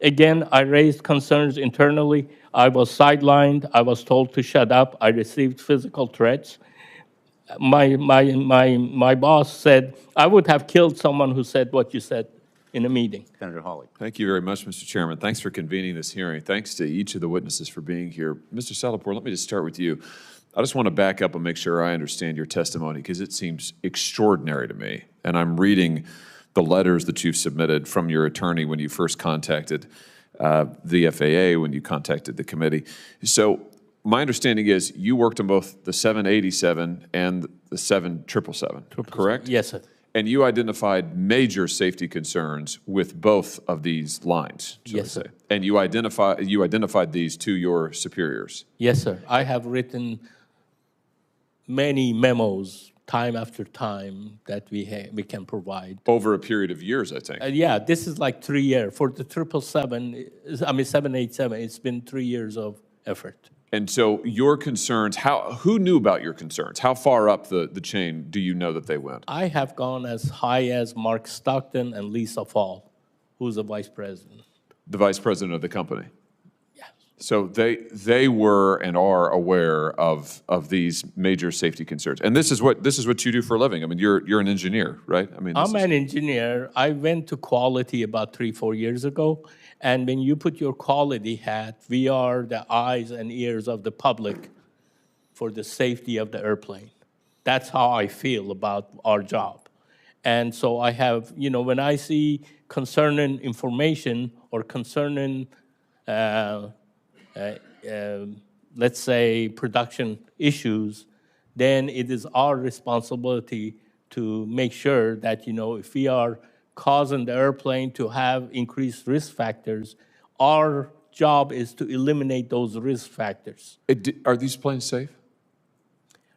Again, I raised concerns internally. I was sidelined. I was told to shut up. I received physical threats. My boss said, I would have killed someone who said what you said in a meeting. Senator Hawley. Thank you very much, Mr. Chairman. Thanks for convening this hearing. Thanks to each of the witnesses for being here. Mr. Salapur, let me just start with you. I just want to back up and make sure I understand your testimony because it seems extraordinary to me. And I'm reading the letters that you've submitted from your attorney when you first contacted the FAA, when you contacted the committee. So my understanding is you worked on both the 787 and the 7777, correct? Yes, sir. And you identified major safety concerns with both of these lines, shall Yes, we say? sir. And you identified these to your superiors. Yes, sir. I have written many memos time after time that we can provide. Over a period of years, I think. Yeah, this is like 3 years. For the 787, it's been 3 years of effort. And so your concerns, who knew about your concerns? How far up the chain do you know that they went? I have gone as high as Mark Stockton and Lisa Fall, who's the vice president. The vice president of the company. Yes. So they were and are aware of these major safety concerns. And this is what you do for a living. I mean, you're an engineer, right? I mean, I'm an engineer. I went to quality about 3-4 years ago. And when you put your quality hat, we are the eyes and ears of the public for the safety of the airplane. That's how I feel about our job. And so I have, when I see concerning information or concerning, let's say, production issues, then it is our responsibility to make sure that, if we are causing the airplane to have increased risk factors, our job is to eliminate those risk factors. Are these planes safe?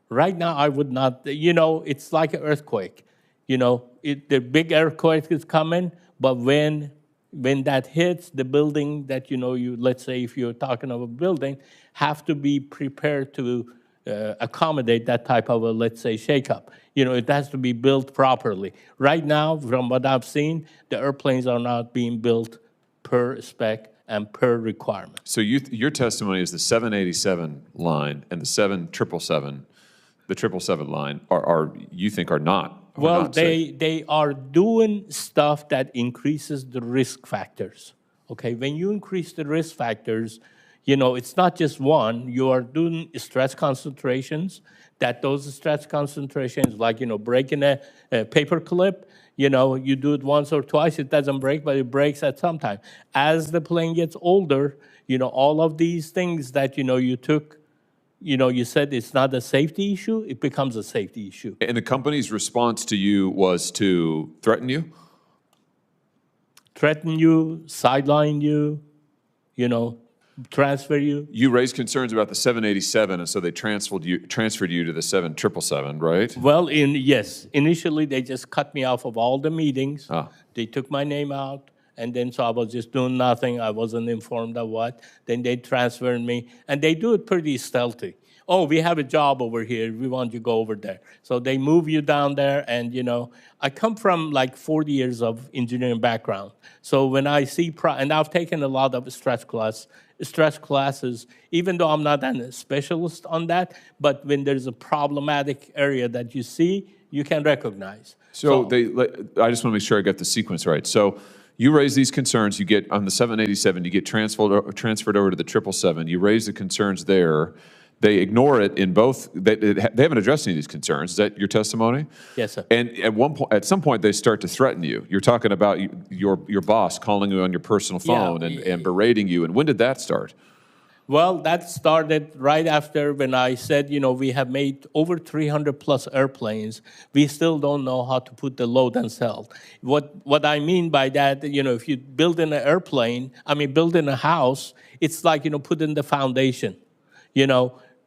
Right now, I would not, it's like an earthquake. The big earthquake is coming, but when that hits the building that, let's say if you're talking of a building, have to be prepared to accommodate that type of a, let's say, shakeup. It has to be built properly. Right now, from what I've seen, the airplanes are not being built per spec and per requirement. So your testimony is the 787 line and the 777, the 777 line are you think are not. Well, not safe. they are doing stuff that increases the risk factors. Okay, when you increase the risk factors, it's not just one. You are doing stress concentrations, that those stress concentrations, like, breaking a paper clip, you do it once or twice, it doesn't break, but it breaks at some time. As the plane gets older, all of these things that, you took, you said it's not a safety issue, it becomes a safety issue. And the company's response to you was to threaten you? Threaten you, sideline you, transfer you. You raised concerns about the 787, and so they transferred you to the 777, right? Well, yes. Initially, they just cut me off of all the meetings. Ah. They took my name out, and then so I was just doing nothing. I wasn't informed of what. Then they transferred me, and they do it pretty stealthy. Oh, we have a job over here. We want you to go over there. So they move you down there, and, I come from like 40 years of engineering background. So when I see, and I've taken a lot of stress classes, even though I'm not a specialist on that, but when there's a problematic area that you see, you can recognize. So I just want to make sure I got the sequence right. So you raise these concerns, you get on the 787, you get transferred over to the 777, you raise the concerns there. They ignore it in both. They haven't addressed any of these concerns. Is that your testimony? Yes, sir. And at some point, they start to threaten you. You're talking about your boss calling you on your personal phone and berating you. And when did that start? Well, that started right after when I said, we have made over 300 plus airplanes. We still don't know how to put the load and sell. What I mean by that, if you build in an airplane, building a house, it's like, putting the foundation.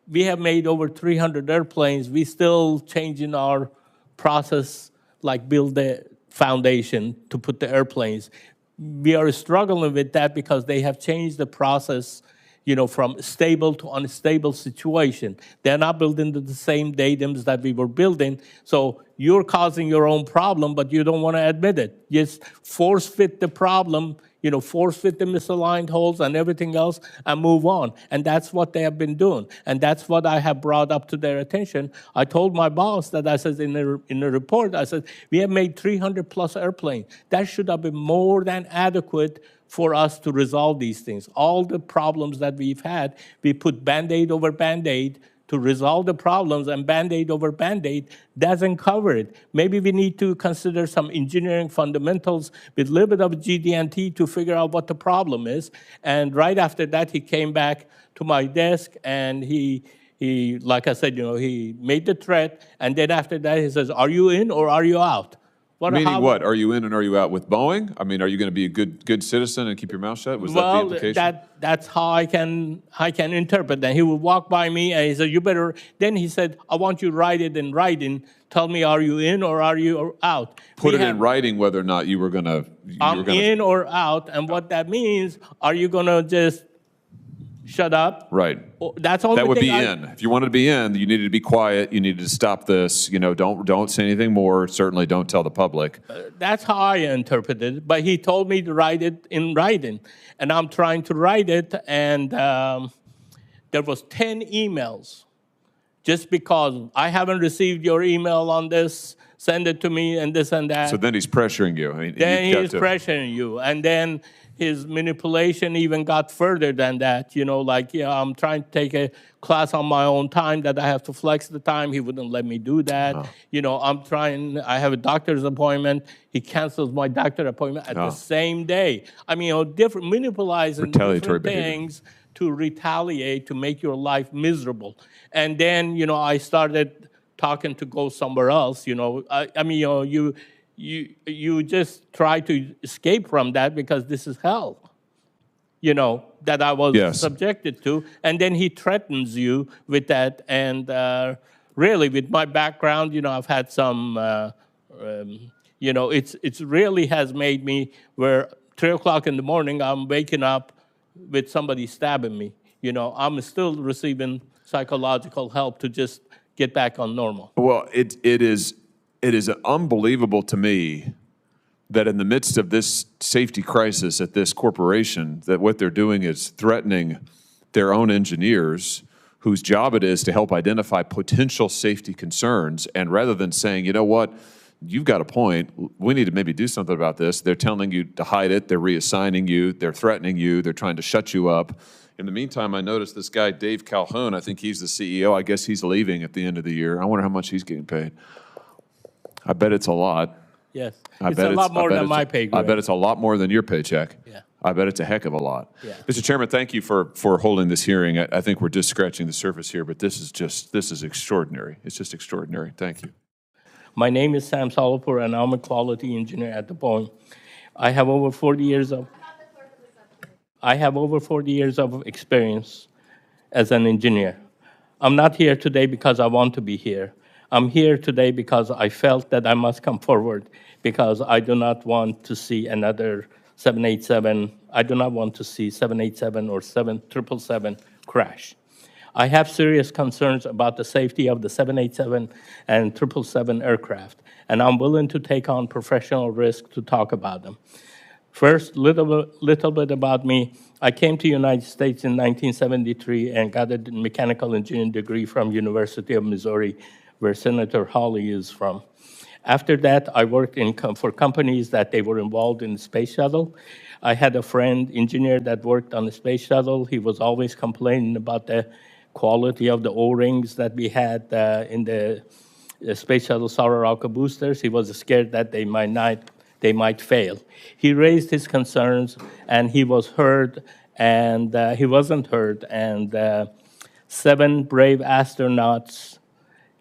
We have made over 300 airplanes. We still changing our process, like build the foundation to put the airplanes. We are struggling with that because they have changed the process, from stable to unstable situation. They're not building the same datums that we were building. So you're causing your own problem, but you don't want to admit it. Just force fit the problem force fit the misaligned holes and everything else and move on. And that's what they have been doing. And that's what I have brought up to their attention. I told my boss that I said in the report, I said, we have made 300 plus airplanes. That should have been more than adequate for us to resolve these things. All the problems that we've had, we put Band-Aid over Band-Aid to resolve the problems, and Band-Aid over Band-Aid doesn't cover it. Maybe we need to consider some engineering fundamentals with a little bit of GD&T to figure out what the problem is. And right after that, he came back to my desk, and he like I said, he made the threat, and then after that, he says, are you in or are you out? Meaning what? Are you in and are you out with Boeing? I mean, are you going to be a good citizen and keep your mouth shut? Was that the implication? That's how I can interpret that. He would walk by me and he said, you better, then he said, I want you to write it in writing. Tell me, are you in or are you out? Put it in writing whether or not you were going to. I'm in or out, and what that means, are you going to just shut up? Right. That's all. That would be in. If you wanted to be in, you needed to be quiet. You needed to stop this. Don't say anything more. Certainly, don't tell the public. That's how I interpreted it. But he told me to write it in writing, and I'm trying to write it. And there was 10 emails, just because I haven't received your email on this. Send it to me, and this and that. So then he's pressuring you. I mean, then he's pressuring you, and then his manipulation even got further than that. I'm trying to take a class on my own time that I have to flex the time. He wouldn't let me do that. Oh. I have a doctor's appointment. He cancels my doctor appointment at the same day. I mean, different manipulating different things to retaliate, to make your life miserable. And then, I started talking to go somewhere else. You just try to escape from that because this is hell, that I was subjected to. And then he threatens you with that. And really, with my background, I've had some, it's really has made me where 3 o'clock in the morning, I'm waking up with somebody stabbing me. I'm still receiving psychological help to just get back on normal. Well, it is unbelievable to me that in the midst of this safety crisis at this corporation, that what they're doing is threatening their own engineers whose job it is to help identify potential safety concerns. And rather than saying, you know what, you've got a point, we need to maybe do something about this, they're telling you to hide it, they're reassigning you, they're threatening you, they're trying to shut you up. In the meantime, I noticed this guy, Dave Calhoun, I think he's the CEO. I guess he's leaving at the end of the year. I wonder how much he's getting paid. I bet it's a lot. Yes, it's a lot more than my pay grade. I bet it's a lot more than your paycheck. Yeah. I bet it's a heck of a lot. Yeah. Mr. Chairman, thank you for holding this hearing. I think we're just scratching the surface here, but this is extraordinary. It's just extraordinary. Thank you. My name is Sam Solopur, and I'm a quality engineer at the Boeing. I have over 40 years of experience as an engineer. I'm not here today because I want to be here. I'm here today because I felt that I must come forward because I do not want to see another 787. I do not want to see 787 or 777 crash. I have serious concerns about the safety of the 787 and 777 aircraft, and I'm willing to take on professional risk to talk about them. First, little bit about me. I came to the United States in 1973 and got a mechanical engineering degree from University of Missouri, where Senator Hawley is from. After that, I worked for companies that they were involved in the space shuttle. I had a friend, engineer, that worked on the space shuttle. He was always complaining about the quality of the O-rings that we had in the space shuttle Sauraraka boosters. He was scared that they might fail. He raised his concerns, and he was heard, and he wasn't heard. And 7 brave astronauts,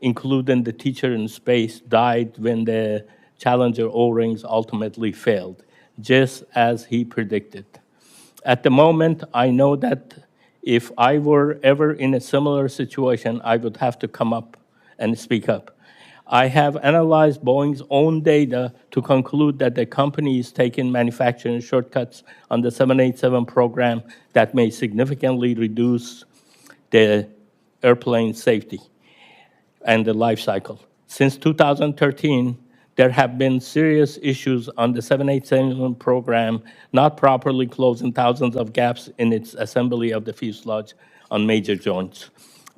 including the teacher in space, died when the Challenger O-rings ultimately failed, just as he predicted. At the moment, I know that if I were ever in a similar situation, I would have to come up and speak up. I have analyzed Boeing's own data to conclude that the company is taking manufacturing shortcuts on the 787 program that may significantly reduce the airplane safety and the life cycle. Since 2013, There have been serious issues on the 787 program, not properly closing thousands of gaps in its assembly of the fuselage on major joints.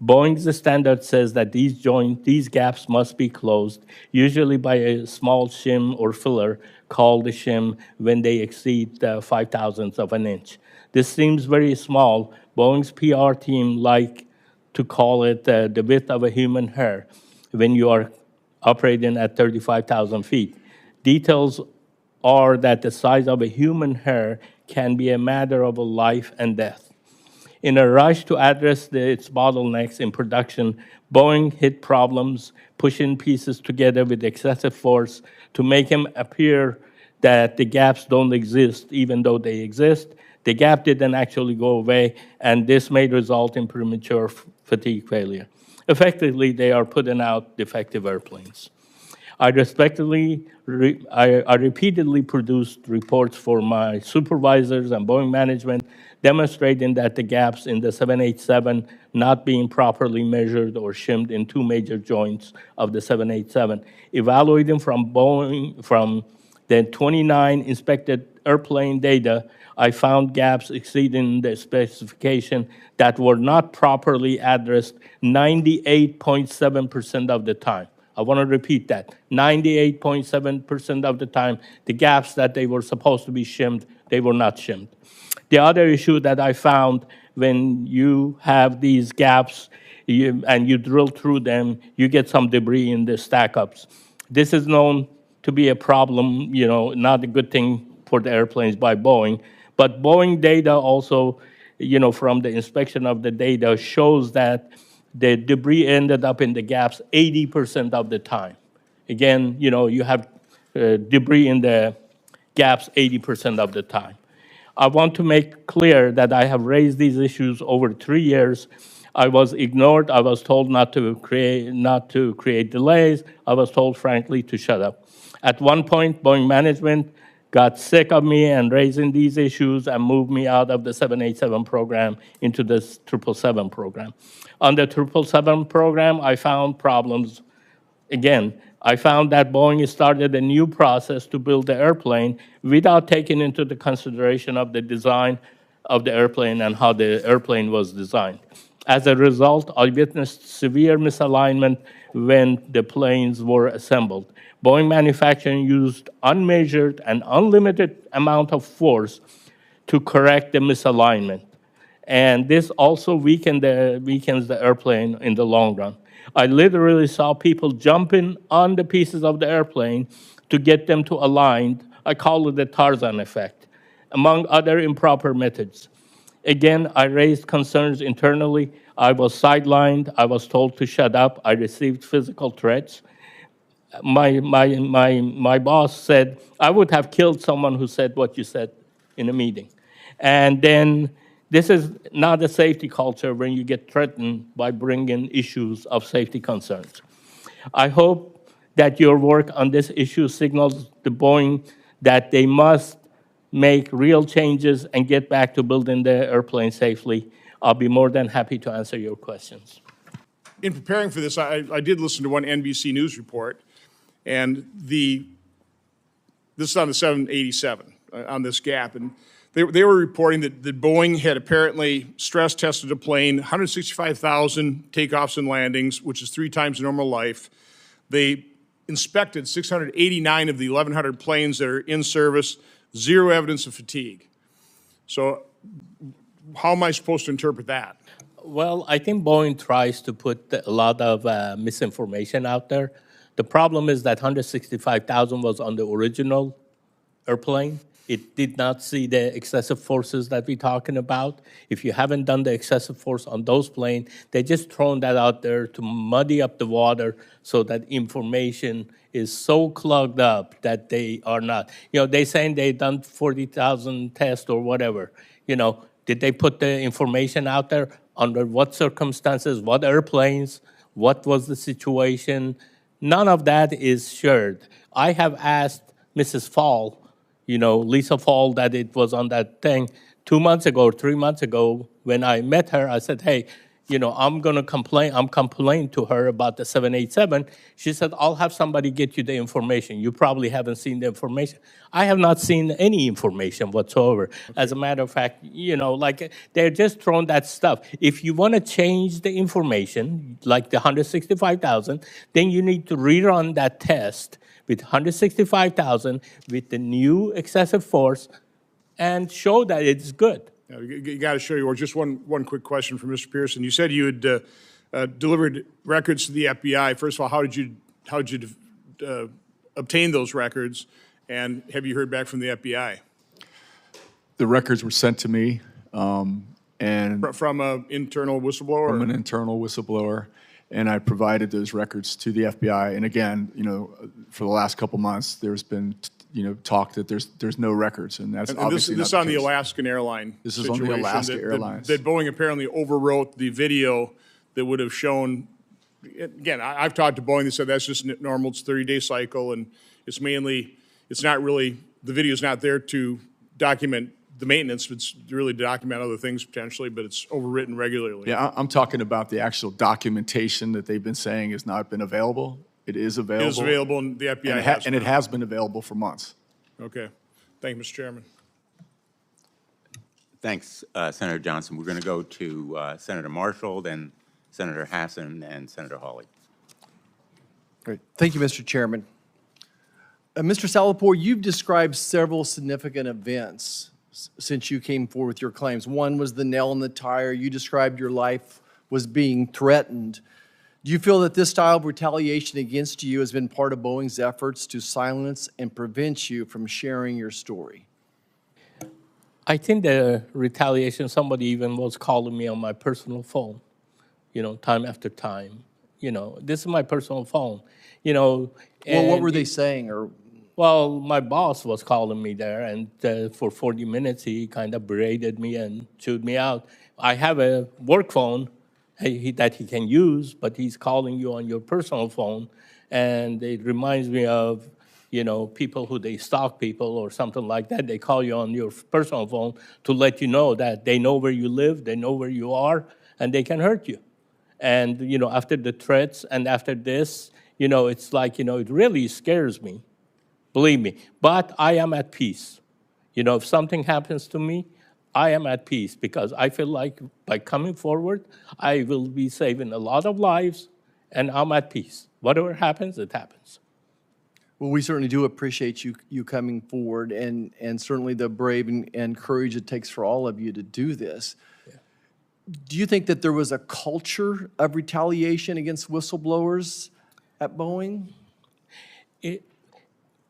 Boeing's standard says that these gaps must be closed, usually by a small shim or filler called a shim when they exceed 5 thousandths of an inch. This seems very small. Boeing's PR team like to call it the width of a human hair when you are operating at 35,000 feet. Details are that the size of a human hair can be a matter of a life and death. In a rush to address its bottlenecks in production, Boeing hit problems pushing pieces together with excessive force to make them appear that the gaps don't exist, even though they exist. The gap didn't actually go away, and this may result in premature fatigue failure. Effectively, they are putting out defective airplanes. I repeatedly produced reports for my supervisors and Boeing management demonstrating that the gaps in the 787 not being properly measured or shimmed in two major joints of the 787. Evaluating from the 29 inspected airplane data, I found gaps exceeding the specification that were not properly addressed 98.7% of the time. I want to repeat that. 98.7% of the time, the gaps that they were supposed to be shimmed, they were not shimmed. The other issue that I found when you have these gaps and you drill through them, you get some debris in the stack-ups. This is known to be a problem, not a good thing for the airplanes by Boeing. But Boeing data also, from the inspection of the data, shows that the debris ended up in the gaps 80% of the time. Again, you have debris in the gaps 80% of the time. I want to make clear that I have raised these issues over 3 years. I was ignored. I was told not to create delays. I was told, frankly, to shut up. At one point, Boeing management got sick of me and raising these issues and moved me out of the 787 program into the 777 program. On the 777 program, I found problems. Again, I found that Boeing started a new process to build the airplane without taking into the consideration of the design of the airplane and how the airplane was designed. As a result, I witnessed severe misalignment when the planes were assembled. Boeing manufacturing used unmeasured and unlimited amount of force to correct the misalignment. And this also weakens the airplane in the long run. I literally saw people jumping on the pieces of the airplane to get them to align. I call it the Tarzan effect, among other improper methods. Again, I raised concerns internally. I was sidelined. I was told to shut up. I received physical threats. My boss said, I would have killed someone who said what you said in a meeting. And then this is not a safety culture when you get threatened by bringing issues of safety concerns. I hope that your work on this issue signals to Boeing that they must make real changes and get back to building the airplane safely. I'll be more than happy to answer your questions. In preparing for this, I did listen to one NBC News report, and this is on the 787, on this gap, and they were reporting that Boeing had apparently stress tested a plane, 165,000 takeoffs and landings, which is 3 times normal life. They inspected 689 of the 1,100 planes that are in service, 0 evidence of fatigue. So how am I supposed to interpret that? Well, I think Boeing tries to put a lot of misinformation out there. The problem is that 165,000 was on the original airplane. It did not see the excessive forces that we're talking about. If you haven't done the excessive force on those planes, they just thrown that out there to muddy up the water so that information is so clogged up that they are not. They're saying they've done 40,000 tests or whatever. Did they put the information out there? Under what circumstances, what airplanes, what was the situation? None of that is shared. I have asked Mrs. Fall, Lisa Fall, that it was on that thing 2 months ago or 3 months ago. When I met her, I said, hey, I'm going to complain. I'm complaining to her about the 787. She said, I'll have somebody get you the information. You probably haven't seen the information. I have not seen any information whatsoever. As a matter of fact, like they're just throwing that stuff. If you want to change the information, like the 165,000, then you need to rerun that test with 165,000 with the new excessive force and show that it's good. You got to show you, or just one quick question for Mr. Pearson. You said you had delivered records to the FBI. First of all, how did you obtain those records, and have you heard back from the FBI? The records were sent to me, and From an internal whistleblower? from an internal whistleblower, and I provided those records to the FBI. And again, for the last couple months, there's been talk that there's no records, and that's obviously this not on the case. Alaskan airline. This is on the situation Alaska Airlines. That Boeing apparently overwrote the video that would have shown. Again, I've talked to Boeing. They said that's just normal. It's a 30-day cycle, and it's not really, the video's not there to document the maintenance. It's really to document other things potentially, but it's overwritten regularly. Yeah, I'm talking about the actual documentation that they've been saying has not been available. It is available. It is available, and the FBI has. And it has been available for months. Okay. Thank you, Mr. Chairman. Thanks, Senator Johnson. We're going to go to Senator Marshall, then Senator Hassan, and Senator Hawley. Great. Thank you, Mr. Chairman. Mr. Salapore, you've described several significant events since you came forward with your claims. One was the nail in the tire. You described your life was being threatened. Do you feel that this style of retaliation against you has been part of Boeing's efforts to silence and prevent you from sharing your story? I think the retaliation, somebody even was calling me on my personal phone, time after time. This is my personal phone, Well, what and were they saying? Well, my boss was calling me there, and for 40 minutes, he kind of berated me and chewed me out. I have a work phone that he can use, but he's calling you on your personal phone, and it reminds me of, people who they stalk people or something like that. They call you on your personal phone to let you know that they know where you live, they know where you are, and they can hurt you. And, after the threats and after this, it's like, it really scares me. Believe me, but I am at peace. If something happens to me, I am at peace because I feel like by coming forward, I will be saving a lot of lives, and I'm at peace. Whatever happens, it happens. Well, we certainly do appreciate you coming forward and certainly the brave and courage it takes for all of you to do this. Yeah. Do you think that there was a culture of retaliation against whistleblowers at Boeing?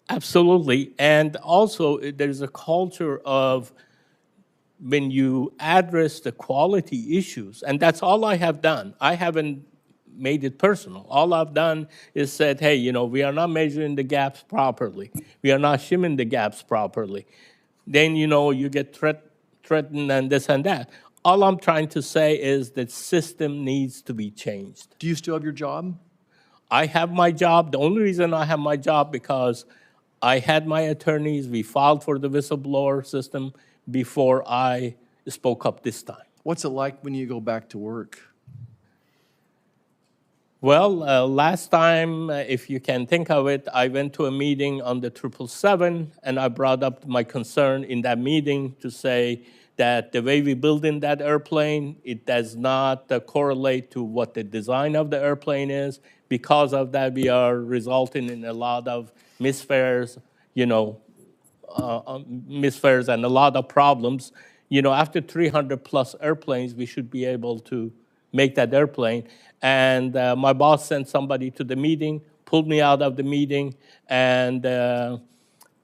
Absolutely. And also, there's a culture of when you address the quality issues, and that's all I have done. I haven't made it personal. All I've done is said, hey, we are not measuring the gaps properly. We are not shimming the gaps properly. Then, you get threatened and this and that. All I'm trying to say is that system needs to be changed. Do you still have your job? I have my job. The only reason I have my job because I had my attorneys. We filed for the whistleblower system before I spoke up this time. What's it like when you go back to work? Well, last time, if you can think of it, I went to a meeting on the 777, and I brought up my concern in that meeting to say that the way we build in that airplane, it does not correlate to what the design of the airplane is. Because of that, we are resulting in a lot of misfares, misfares and a lot of problems. After 300 plus airplanes, we should be able to make that airplane. And my boss sent somebody to the meeting, pulled me out of the meeting, and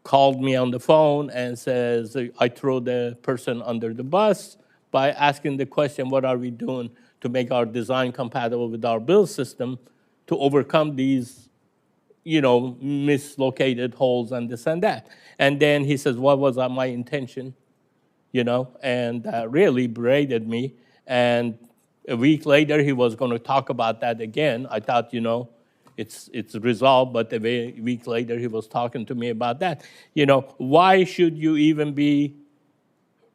called me on the phone and says, I throw the person under the bus by asking the question, what are we doing to make our design compatible with our build system to overcome these, mislocated holes and this and that. And then he says, what was my intention? And really berated me. And a week later, he was going to talk about that again. I thought, it's resolved, but a week later, he was talking to me about that. Why should you even be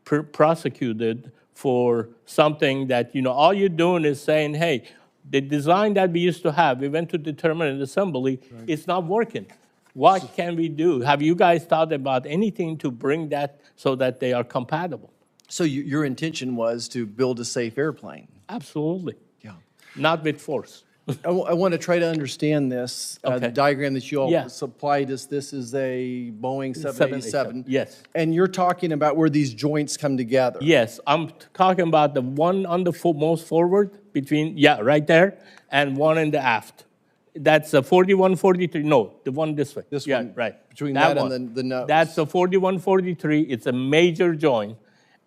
prosecuted for something that, all you're doing is saying, hey, the design that we used to have, we went to determinate assembly, it's not working. What can we do? Have you guys thought about anything to bring that so that they are compatible? So your intention was to build a safe airplane? Absolutely. Yeah. Not with force. I want to try to understand this. Okay. The diagram that you all Yeah. supplied us, this is a Boeing 787. Yes. And you're talking about where these joints come together. Yes, I'm talking about the one on the most forward between, right there, and one in the aft. That's a 4143. No, the one this way. This Yeah, one, right. between that and one. the nose. That's a 4143. It's a major joint,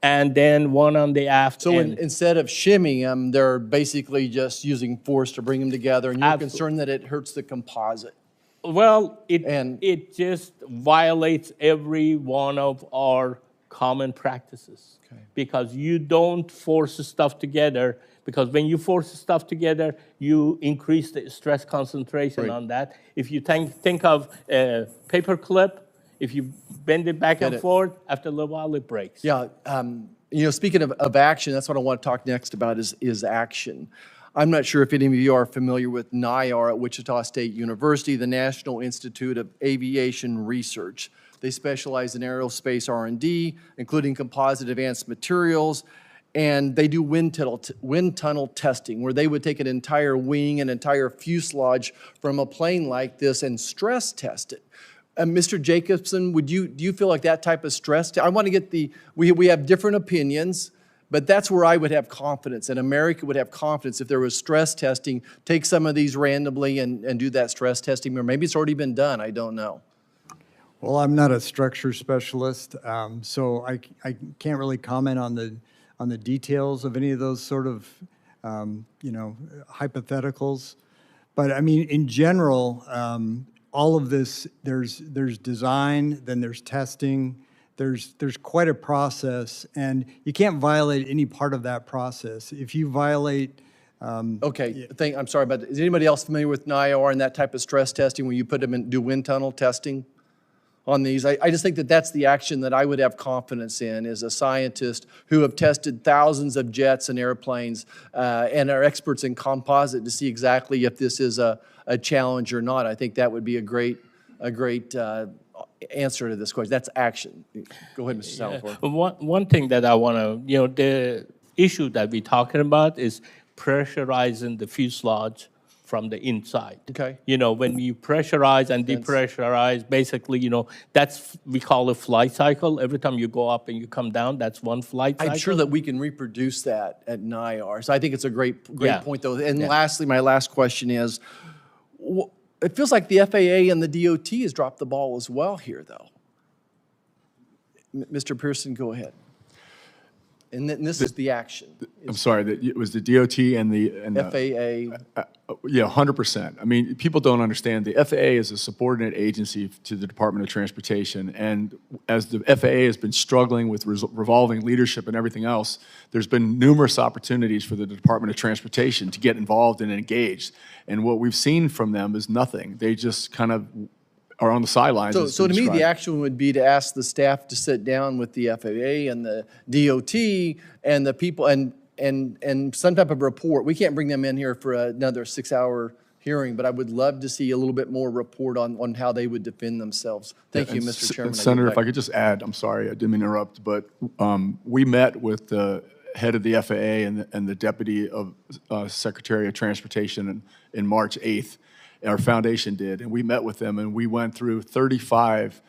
and then one on the aft. So end. instead of shimming them, they're basically just using force to bring them together, and you're Absolutely. concerned that it hurts the composite. Well, And- it just violates every one of our common practices. Okay. Because you don't force stuff together, because when you force stuff together, you increase the stress concentration Right. on that. If you think of a paper clip, if you bend it back and it. forth, after a little while it breaks. Yeah, speaking of action, that's what I want to talk next about is action. I'm not sure if any of you are familiar with NIAR at Wichita State University, the National Institute of Aviation Research. They specialize in aerospace R&D, including composite advanced materials, and they do wind tunnel testing, where they would take an entire wing, an entire fuselage from a plane like this and stress test it. Mr. Jacobson, do you feel like that type of stress? I want to get we have different opinions, but that's where I would have confidence, and America would have confidence if there was stress testing, take some of these randomly and do that stress testing, or maybe it's already been done, I don't know. Well, I'm not a structure specialist, so I can't really comment on the details of any of those sort of, hypotheticals. But I mean, in general, all of this, there's design, then there's testing, there's quite a process, and you can't violate any part of that process. If you violate, Okay, I'm sorry, but is anybody else familiar with NIAR and that type of stress testing when you put them in, do wind tunnel testing on these? I just think that that's the action that I would have confidence in as a scientist who have tested thousands of jets and airplanes and are experts in composite to see exactly if this is a challenge or not. I think that would be a great answer to this question. That's action. Go ahead, Mr. Salvatore. One thing that I want to, the issue that we're talking about is pressurizing the fuselage from the inside. Okay. When you pressurize and depressurize, basically, that's, we call a flight cycle. Every time you go up and you come down, that's one flight cycle. I'm sure that we can reproduce that at NIAR. So I think it's a great Yeah. point, though. And lastly, my last question is, it feels like the FAA and the DOT has dropped the ball as well here, though. Mr. Pearson, go ahead. And then this is the action. I'm sorry, it was the DOT and the FAA. Yeah, 100%. I mean, people don't understand the FAA is a subordinate agency to the Department of Transportation, and as the FAA has been struggling with revolving leadership and everything else, there's been numerous opportunities for the Department of Transportation to get involved and engaged. And what we've seen from them is nothing. They just kind of are on the sidelines. So to me, the action would be to ask the staff to sit down with the FAA and the DOT and the people and some type of report. We can't bring them in here for another 6-hour hearing, but I would love to see a little bit more report on how they would defend themselves. Thank you, Mr. Chairman. Senator, if I could just add, I'm sorry, I didn't interrupt, but we met with the head of the FAA and the Deputy of Secretary of Transportation in March 8th. Our foundation did, and we met with them, and we went through 35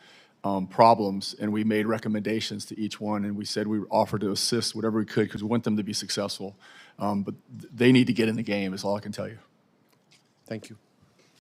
problems, and we made recommendations to each one, and we said we offered to assist whatever we could because we want them to be successful. But they need to get in the game is all I can tell you. Thank you.